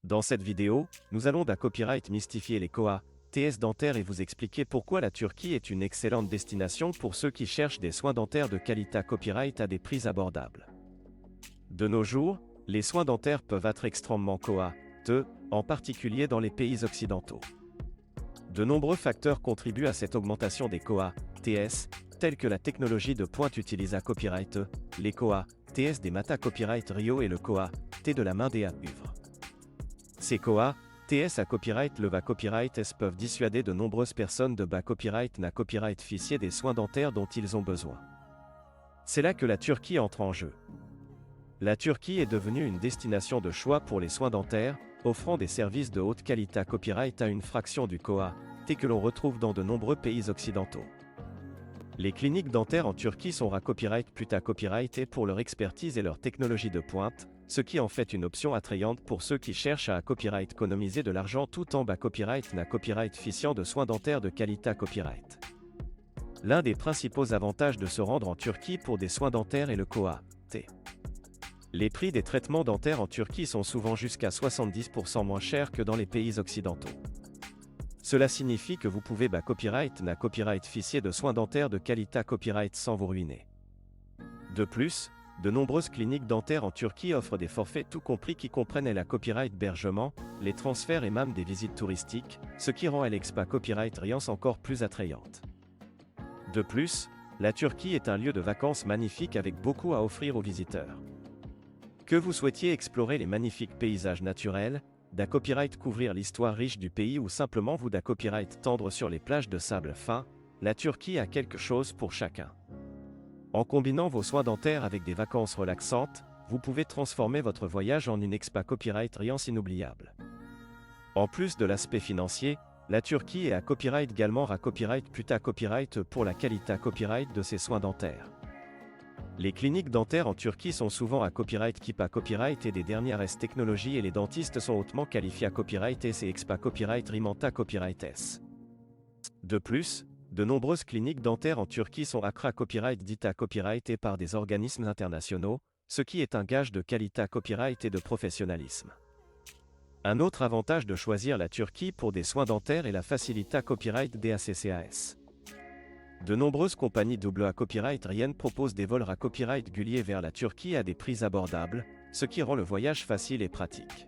Dans cette vidéo, nous allons copyright mystifier les COA, TS dentaires et vous expliquer pourquoi la Turquie est une excellente destination pour ceux qui cherchent des soins dentaires de qualité copyright à des prix abordables. De nos jours, les soins dentaires peuvent être extrêmement coûteux, en particulier dans les pays occidentaux. De nombreux facteurs contribuent à cette augmentation des COA, TS, tels que la technologie de pointe utilisée à copyright, les COA, TS des Mata Copyright Rio et le COA, T de la main des Uvres. Ces COA, TS à copyright le va copyright S peuvent dissuader de nombreuses personnes de copyright na copyright ficier des soins dentaires dont ils ont besoin. C'est là que la Turquie entre en jeu. La Turquie est devenue une destination de choix pour les soins dentaires, offrant des services de haute qualité copyright à une fraction du COA, T que l'on retrouve dans de nombreux pays occidentaux. Les cliniques dentaires en Turquie sont copyright plus à copyright et pour leur expertise et leur technologie de pointe, ce qui en fait une option attrayante pour ceux qui cherchent à copyright économiser de l'argent tout en copyright na copyright ficiant de soins dentaires de qualité copyright. L'un des principaux avantages de se rendre en Turquie pour des soins dentaires est le COA, T. Les prix des traitements dentaires en Turquie sont souvent jusqu'à 70% moins chers que dans les pays occidentaux. Cela signifie que vous pouvez copyright na copyright ficier de soins dentaires de qualité copyright sans vous ruiner. De plus, de nombreuses cliniques dentaires en Turquie offrent des forfaits tout compris qui comprennent la copyright hébergement, les transferts et même des visites touristiques, ce qui rend l'expa copyright Riance encore plus attrayante. De plus, la Turquie est un lieu de vacances magnifique avec beaucoup à offrir aux visiteurs. Que vous souhaitiez explorer les magnifiques paysages naturels, copyright couvrir l'histoire riche du pays ou simplement vous copyright tendre sur les plages de sable fin, la Turquie a quelque chose pour chacun. En combinant vos soins dentaires avec des vacances relaxantes, vous pouvez transformer votre voyage en une expa copyright Riance inoubliable. En plus de l'aspect financier, la Turquie est à copyright également copyright plus à copyright pour la qualité copyright de ses soins dentaires. Les cliniques dentaires en Turquie sont souvent à copyright keep à copyright et des dernières S technologies et les dentistes sont hautement qualifiés à copyright S et expa copyright Rimanta copyright S. De plus, de nombreuses cliniques dentaires en Turquie sont à copyright dites à copyright et par des organismes internationaux, ce qui est un gage de qualité copyright et de professionnalisme. Un autre avantage de choisir la Turquie pour des soins dentaires est la facilité copyright DACCAS. De nombreuses compagnies double à copyright riennes proposent des vols à copyright réguliers vers la Turquie à des prix abordables, ce qui rend le voyage facile et pratique.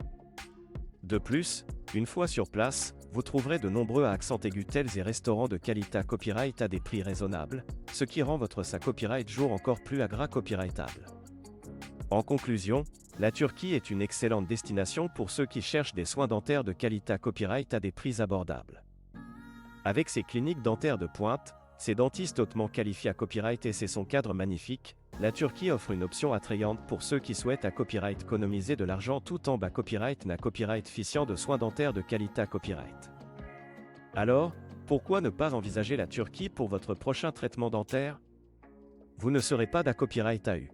De plus, une fois sur place, vous trouverez de nombreux accents aigus hôtels et restaurants de qualité copyright à des prix raisonnables, ce qui rend votre copyright jour encore plus copyrightable. En conclusion, la Turquie est une excellente destination pour ceux qui cherchent des soins dentaires de qualité copyright à des prix abordables. Avec ses cliniques dentaires de pointe, ses dentistes hautement qualifiés à copyright et son cadre magnifique, la Turquie offre une option attrayante pour ceux qui souhaitent à copyright économiser de l'argent tout en copyright na copyright ficiant de soins dentaires de qualité copyright. Alors, pourquoi ne pas envisager la Turquie pour votre prochain traitement dentaire? Vous ne serez pas copyright AU.